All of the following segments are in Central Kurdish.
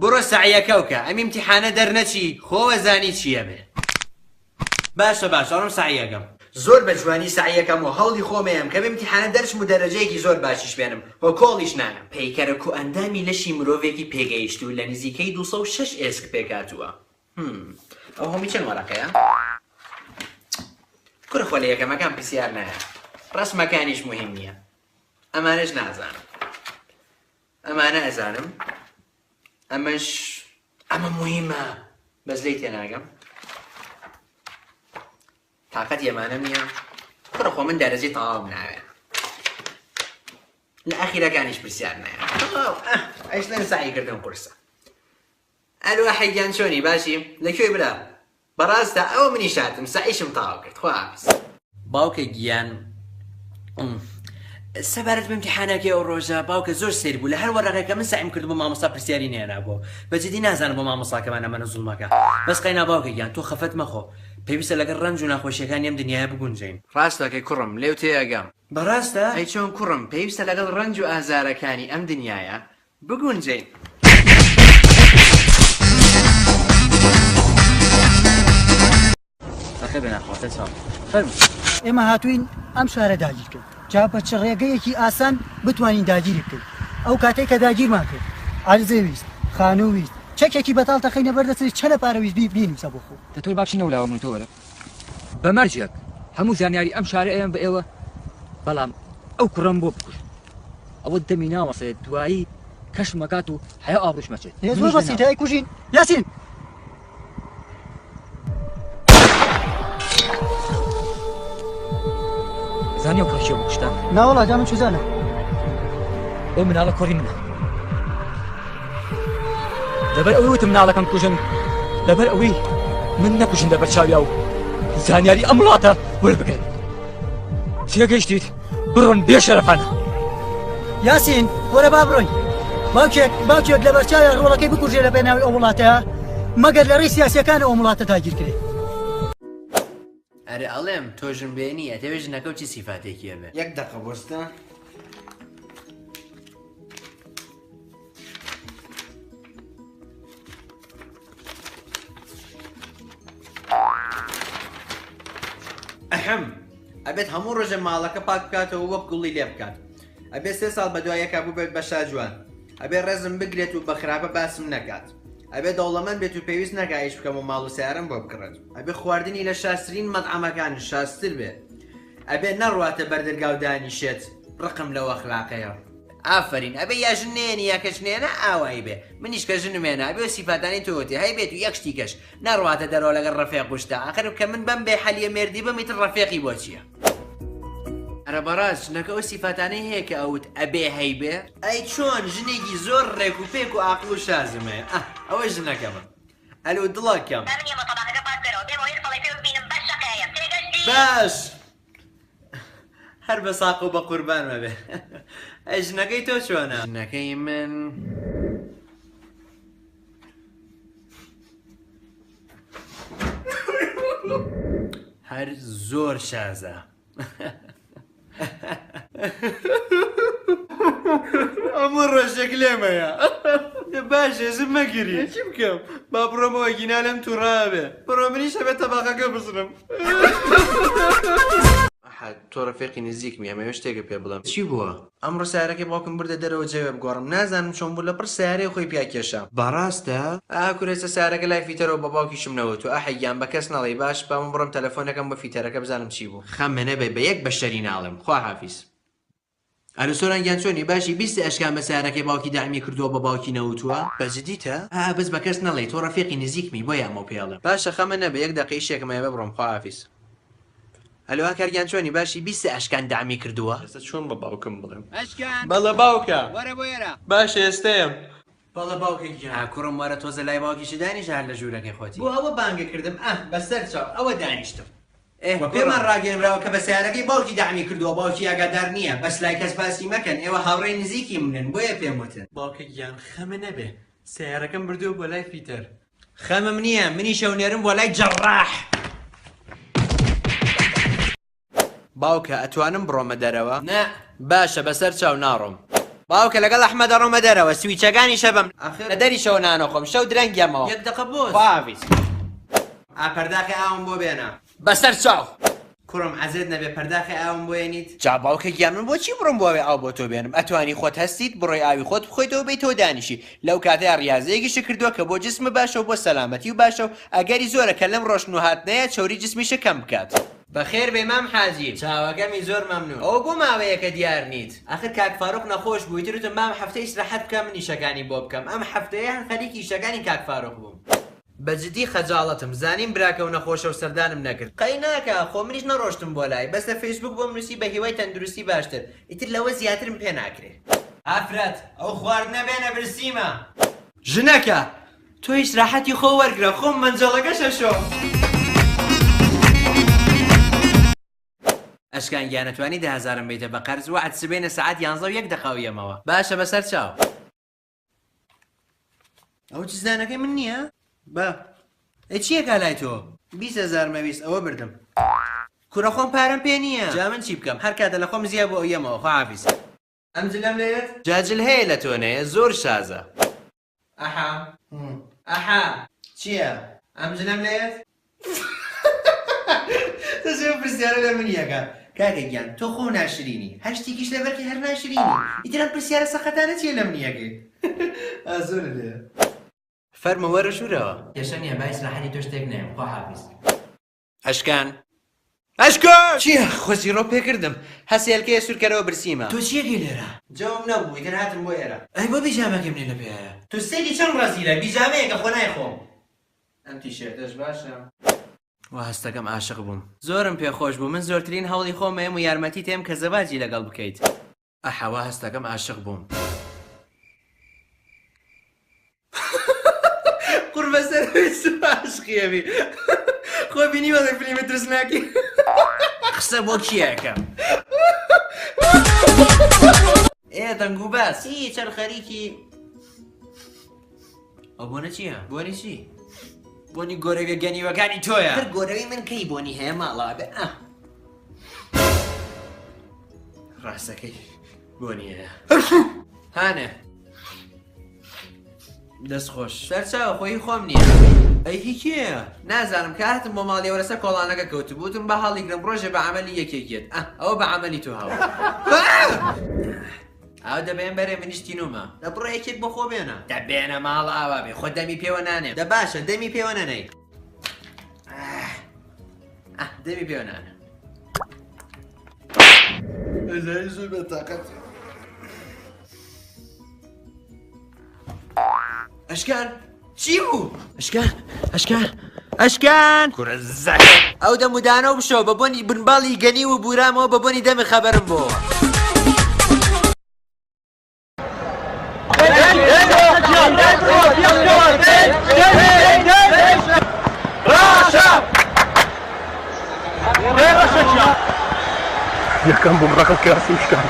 بڕۆ سەعیەکە وکە ئەم ئیمتیحانە دەرنەچی خۆوە زانی چییە بێ. باشە ئەڕۆم سەعیەکەم. زۆر بە جوانی سەعیەکەم و هەوڵی خۆمەیەم کە ئیمتیحانە دەرچم و دەرەجەیەکی زۆر باشیش بێنم و کۆڵیش نانم. پەیکەرە و ئەندامی لەشی مرۆڤێکی پێگەیشت و لە نزیکەی 206 ئێسک پێکاتووە. ئەو هەمی چەند وەرەقەیە؟ کورخۆ لە یەکەمەکان پرسیار نایە. ڕسمەکانیش مهم نییە. ئەمانەش نازانم. ئەمانە ئەزانم. ئەمە مهمە. بەس لێی تێناگەم. تااقەت ئێمانە نییە. کورخۆ من دەرەجەی تەواوم ناوێ. لە ئەخیرەکانیش پرسیار نایە. ئەیشتن سعیکردن قورسە. ئەلواحەیگیان چۆنی باشی؟ لەکوێ برا؟ بەڕاستە ئەوە منی شاتم سعیشم تاوا کرد. خواحافیز. باوکە گیان سەبارەت بە ئیمتیحانەکەی ئەو ڕۆژە باوکە زۆر سیر بوو. لە هەر وەرەقێکە من سعیم کرد بۆ مامۆستا پرسیاری نێنابوو. بەجددی نازانم بۆ مامۆستاکەمان ئەمەنە زوڵمەکە. بەس قەینا باوکە گیان تۆ خەفەت مەخۆ. پێویستە لەگەڵ ڕەنج و ناخۆشیەکانی ئەم دنیاە بگونجین. ڕاستەکەی کوڕم لێو تێیەگەم. بەڕاستە؟ ئەی چۆن کوڕم پێویستە لەگەڵ ڕەنج و ئازارەکانی ئەم دنیاە بگونجین. ئێمە هاتوین ئەم شارە داگیرکرد جا بە چ ڕێگەیەکی ئاسان بتوانین داگیری بکەین. ئەو کاتێک کە داگیرمان کرد عەرزێ ویست خانوو ویست چەکێکی بەتاڵ تەخینە بەردەچێت چە لە پارەویست بینیسە بۆ خۆ دەتۆ باخشی نەولاوە من تۆوەرە بەمەرجێک هەموو زانیاری ئەم شارە ئێمە بە ئێوە بەڵام ئەو کوڕم بۆ بکوژ ئەوە دەمی ناوەسێت دوایی کەش مەکات و حیا ئابڕوش مەچێت. زۆر بەسیتە کوژین یاسین. زانی ئەو کوڕشیە بۆ کوشتان؟ ناوەڵا جا من چوزانە. ئەو مناڵە کوڕی منە. لەبەر ئەوەی وتم مناڵەکەم کوژن لەبەر ئەوەی من نەکوژن لەبەر چاویا و زانیاری ئەم وڵاتە وەربگرن. تێگەیشتیت بڕۆن بێشەرەفانە. یاسین وەرە با بڕۆین. باوکێک لە بەرچاوی ڕۆڵەکەی بکوژێ لە پێناوی ئەو وڵاتەیە مەگەر لە ڕێی سیاسیەکان ئەو وڵاتە داگیرکرێ. ئەرێ ئەڵێم تۆژم بێنی ئەتەوێ ژنەکە و چی سیفاتێکیە بێ؟ یەک دەقە بۆستە. ئەحەم ئەبێت هەموو ڕۆژە ماڵەکە پاک بکاتەوە وەک گوڵی لێ بکات. ئەبێت 3 ساڵ بە دوایەکە بوو بێت بە شاجوان. ئەبێت ڕێزم بگرێت و بە خراپە باسم نەکات. ئەبێت دەوڵەمەند بێت و پێویست نەکایش بکەم و ماڵ و سیارم بۆ بکڕێت. ئەبێت خواردنی لە شاسترین مەطعەمەکان شاستر بێت. ئەبێت نەڕواتە بەردەرگاودانی شێت ڕقم لەو ئەخلاقەیە. ئافرین ئەبێ یا ژنێنی یا کەچنێنە ئاوایی بێ منیش کە ژنمێنە ئەبێ سیفاتانی تۆتی هەی بێت و یەک شتی کەش نەڕواتە دەرەوە لەگەڵ ڕەفێق گوشتە ئاخر کە من بەم بێ حەلیە مێردی بەمیتر ڕەفێقی بۆ چییە؟ ئەرە بەڕاست ژنەکە ئەو سیفاتانەی هەیە کە ئەوت ئەبێ هەی بێ؟ ئەی چۆن ژنێکی زۆر ڕێک و پێک و عاقڵ و شازمەیە ئەوە ژنەکەمە. ئەلو دڵەکەم باش هەر بە ساق و بە قوربان مەبێ. ئەی ژنەکەی تۆ چۆنە؟ ژنەکەی من هەر زۆر شازە. ئەمە ڕۆژێک لێمەیە. باشە زم مەگیری چی بکەم؟ با بڕۆمەوە گینا لەم تووڕابێ بڕۆ منیش هەبێت تەباقەکە بزنم. تۆ ڕەفێقی نزیکمی ئەمە شتێکە پێ بڵم چی بووە؟ ئەمڕۆ سیارەکەی باوکم بردە دەرەوە جێوێ بگۆڕم نازانم چۆن بوو لەپڕ سیارەی خۆی پیاکێشە. بەڕاستە؟ کورێسە سیارەکە لای فیتەرەوە بە باوکیشم نەوت و ئاحەیان بە کەس نەڵێ باش با من بڕۆم تەلەفۆنەکەم بە فیتەرەکە بزانم چی بوو. خەممە نەبێ بە یەک بەشەری ناڵم. خواحافیز. ئەلو سۆرانگیان چۆنی باشی 20 ئەشکان بە سیارەکەی باوکی دامی کردووە بە باوکی نەوتووە؟ بەجددیتە؟ بەس بە کەس نەڵێ تۆ ڕەفێقی نزیکمی بۆ یامە پێڵم. باشە خەمە نەبێ یەک دەقەی شێکمە بە بڕۆم. خواحافیز. ئەلو کارگیان چۆنی باشی 20 ئەشکان دامی کردووە؟ ئێستا چۆن بە باوکم بڵێم؟ ئەشکان بەڵە باوکە وەرە بۆ ئێرە. باشە ئێستەیەم. بەڵە باوکێکیان کوڕم وەرە تۆزە لای باوکیشی دانیشە هەر لە ژوورەکەی خۆتی. بۆ ئەوە بانگە کردم بەسەر چاو ئەوە دانیشتم. پێمان ڕاگەێنراوە کە بە سیارەکەی باوکی دامی کردووە باوکی ئاگادار نییە بەس لای کەس باسی مەکەن ئێوە هاوڕێی نزیکی منن بۆیە پێم وتن. باوکێکیان خەمە نەبێ سیارەکەم بردووە بۆ لای فیتەر. خەمم نییە منی شەونێرم بۆ لای جەڕاح. باوکە ئەتوانم بڕۆمە دەرەوە؟ نە. باشە بەسەر چاو ناڕۆم. باوکە لەگەڵ ئەحمەد ڕۆمە دەرەوە سویچەکانی شەبم لە دەری شەو نانۆخۆم شەو درەنگیەمەوە یەک دقە بۆ باویس پەرداخی ئاوم بۆ بێنە بەسەر چاو کوڕم عەزێت نەبێ پەرداخی ئاوم بۆێنیت جا باوکە گیان من بۆچی بڕۆم بۆ ئاو بۆ تۆ بێنم ئەتوانی خۆت هەستیت بڕۆی ئاوی خۆت بخۆیتەوە بێیتەوە دانیشی لەو کاتەیە ڕاضەیەکیش کردووە کە بۆ جسمە باشە و بۆ سەلامەتی و باشە و ئەگەری زۆرە کە لەم ڕۆشن و هاتنەیە چۆری جسمیشە کەم بکات بەخێر بێ مام حاجی چاوەکەمی زۆر مەمنون ئەو بۆ ماوەیەکە دیار نیت ئەخر کاک فاروق نەخۆش بووی ترتم مام هەفتە ئیسراحەت بکەم منیشەکانی بۆ بکەم ئەم هەفتەیە خەریکی ئیشەکانی کاک فاروق بووم بەجددی خەجاڵەتم زانیم براکە و نەخۆشە و سەردانم نەکرد قەی ناکە خۆ منیش نەڕۆشتم بۆ لای بەس لە فەیسبوک بۆ نووسی بە هیوای تەندروستی باشتر ئیتر لەوە زیاترم پێ ناکرێت ئافرەت ئەو خواردنە بێنە برسیمە ژنەکە تۆ ئیسراحەتی خۆ وەرگرە خۆم مەنجەڵەکەشە شۆ ئەشکان گیانەتوانی 10,000 بیتە بە قەرز و عەدسبێنە سەعات 11 دقەویەمەوە باشە بەسەر چاو ئەو جزدانەکەی من نییە؟ بە چیەکە لای تۆ؟ 20,000 مەویست ئەوە بردم کوڕە خۆم پارەم پێ نییە جا من چی بکەم هەر کاتە لە خۆم زیاد بۆ ئەویەمەوە خۆحافیز ئەم جلەم لێت؟ جاجل هەیە لە تۆنەیە زۆر شازە ئەحا ئەحا چییە؟ ئەم جلەم لێت؟ تەسێ پرسیارە لە منیەکە کاکە گیان تۆ خۆ ناشرینی هەر شتێکیش لەبەرکی هەر ناشرینی ئیترم پرسیارە سەخەتانە چیە لە منیەکەی زۆر لێ فەرمە وەرە ژوورەوە کێشە نییە با ئیسراحەتی تۆ شتێک نێم خۆحافیز ئەشکان ئەشکان چییە خۆزیڕۆ پێکردم هەسێلکەیە سوورکەرەوە برسیمە تۆ چیەکەی لێرە جەواب نەبوو ئیتر هاتم بۆ ئێرە ئەی بۆ بیجامەکەم لێ لە پێیە تۆ سەیری چەند ڕازیرە بیجامەیەکە خۆ نایخۆم ئەم تیشێرتەش باشە وا هەستەکەم عاشق بووم زۆرم پێخۆش بوو من زۆرترین هەوڵی خۆمەیەم و یارمەتی تێم کە زەواجی لەگەڵ بکەیت ئەحەوا هەستەکەم عاشق بووم قوربە سەر عاشقیەبی خۆ بینی وەڵێ فیلمە ترسناکی قسە بۆ کیەکەم دەنگو باس چەند خەریکی ئەو بۆنە چییە؟ بۆنی چی؟ بۆنی گۆرەویە گەنیوەکانی تۆیە هەر گۆرەوی من کەی بۆنی هەیە ماڵا بێ ڕاستەکەی بۆنی هەیە هانە دەست خۆش سەرچاوە خۆی خۆم نییە ئەی هی کێیە؟ نازانم کاتم بۆ ماڵیەوە لەسەر کۆڵانەکە کەوتبووتم بە هەڵی گرم ڕۆژێ بە عەمەلی یەکێکێت ئەوە بە عەمەلی تۆ هاوە ئەو دەبێن بەرێ منیش تینومە دە بڕۆ یەکێک بۆ خۆ بێنە دەبێنە ماڵ ئاوا بێ خۆ دەمی پێوە نانێ دە باشە دەمی پێوە نەنەی دەمی پێوە نانە ئەزای زۆر بەتاقەت ئەشکان چی بوو؟ ئەشکان کوڕە زەک ئەو دەمودانە و بشۆ بە بۆنی بنباڵی گەنی و بورامەوە بە بۆنی دەمی خەبەرم بۆ یەکەم بۆم ڕقم کراسی شکان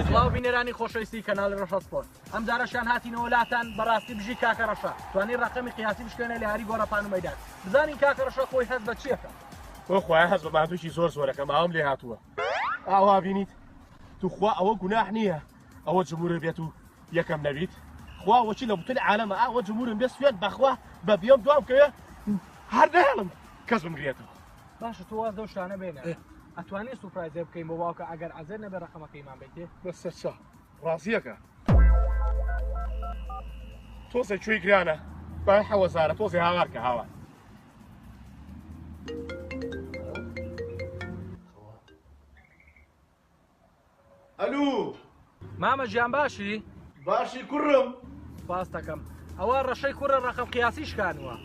سڵاو بینەرانی خۆشەویستی کەناڵ ڕەشە سپۆرت ئەم جارەشان هاتینەوە لاتان بەڕاستی بژی کاکە ڕەشە توانین ڕقەمی قیاسی بشکێنە لە هەری گۆڕەپان و مەیدان بزانین کاکە ڕەشە خۆی هەست بە چیەکە بۆ خۆیان هەست بە ماتوشی زۆر زۆرەکە ماوەم لێ هاتووە ئاوا بینیت توخوا ئەوە گوناح نییە ئەوە جمهورە بێت و یەکەم نەبیت خوا وەچی لە بوتەلی عالەمە ئاوە جمهورم بێ سوێن بەخوا بە بیۆم دوام کەوێ هەر نەهێڵم کەس بمگرێتەوە باشە تۆ واز دەو شانە بێنە ئەتوانێت سوپرایزێ بکەین بۆ باوکە ئەگەر عەزێر نەبێ ڕقەمەکەیمان بیتێ بەسەر چا ڕازیەکە تۆزە کوێی گرانە با 1000 تۆزی هاوارکە هاوار ئەلو مامە گیان باشی؟ باشی کوڕم باس دەکەم ئەوە ڕەشەی کوڕە ڕقەم قیاسی شکانووە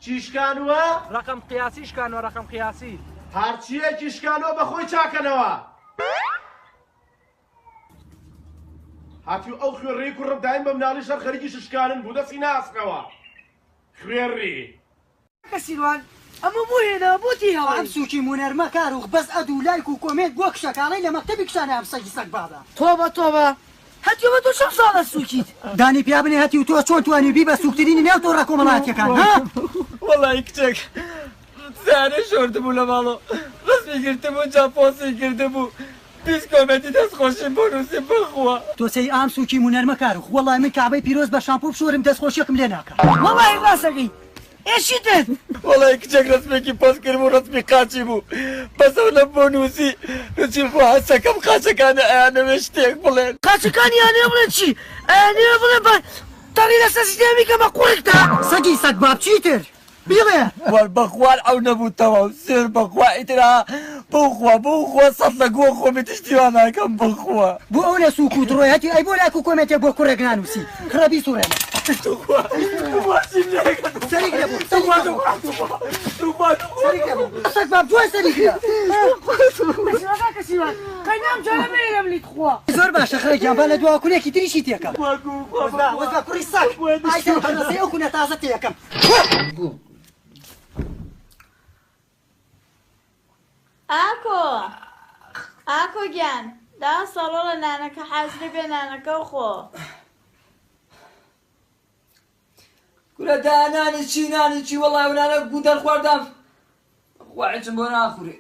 چی شکانووە؟ ڕقەم قیاسی شکانووە ڕقەم قیاسی هەرچیەکی شکانەوە بە خۆی چاکەنەوە هاتیو ئەو خوێڕی کوڕم دایم بە مناڵی شەر خەریکی شکانن بوو دەستی ناسکەوە خوێڕی کەسیروان ئەمە بۆ هێنا بۆتی هەڵ ئەم سووکی مونەرمە کاروخ بەس ئەدوو لایک و کۆمێت بۆ کشەکانەی لە مەکتەبی کشانە ئەم سەگی سەگ بابە تۆبە هەتیەوە تۆ چەند ساڵە سووکیت دانی پیا بنێ هەتی و تۆ چۆن توانی بی بە سوکترینی نێو تۆ ڕێکۆمەڵاتیەکان وەڵی کچێک سارە شۆردبوو لە ماڵەوە ڕستمی گرتبوو جاپۆسی کردبوو پیس کۆمەتی دەستخۆشی بۆ نووسی بخوا تۆ سەی ئام سووکی مونەرمەکار وەڵای من کابەی پیرۆز بە شامپۆ بشۆرم دەستخۆشیەکم لێ ناکە وەڵی ڕاستەکەی ئێشیتت وەڵی کچێک ڕستمێکی پۆست کرد بوو ڕستمی قاچی بوو بەسەو لە بۆ نووسی نووسی خوا هەستەکەم قاچەکانە ئەیانەوێ شتێک بڵێن قاچەکانی یانێ بڵێن چی ئەیانێ بڵێن بە تەڕی لەسەر سیستێمی کە بە قوڕێکتا سەگی سەگ باب چیتر بیڵێ وەڵ بەخوار ئەو نەبووتەوە سێر بەخوا ئیترا بخوا سەد لە گوۆ خۆمی تشتیوان ناکەم بخوا بۆ ئەو لە سووک و دڕۆیەتی ئەی بۆ لاک و کۆمێتێک بۆ کوڕێک نانووسی خراپی سوورێنە سەریک لێبوو سەگ باب دوای سەریک لێ زۆر باشە خەرێکیان با لە دوا کولێکی تریشی تێکە وەزا کوڕی سەگ ئایسەر هەنەسەی ئەو کونە تازە تێکەم ئاکۆ گیان دا سەڵۆ لە نانەکە حەزری بێ نانەکە و خۆ کورە دانانی چی وەڵای نانە گودەر خواردام خواعچم بۆ ناخوری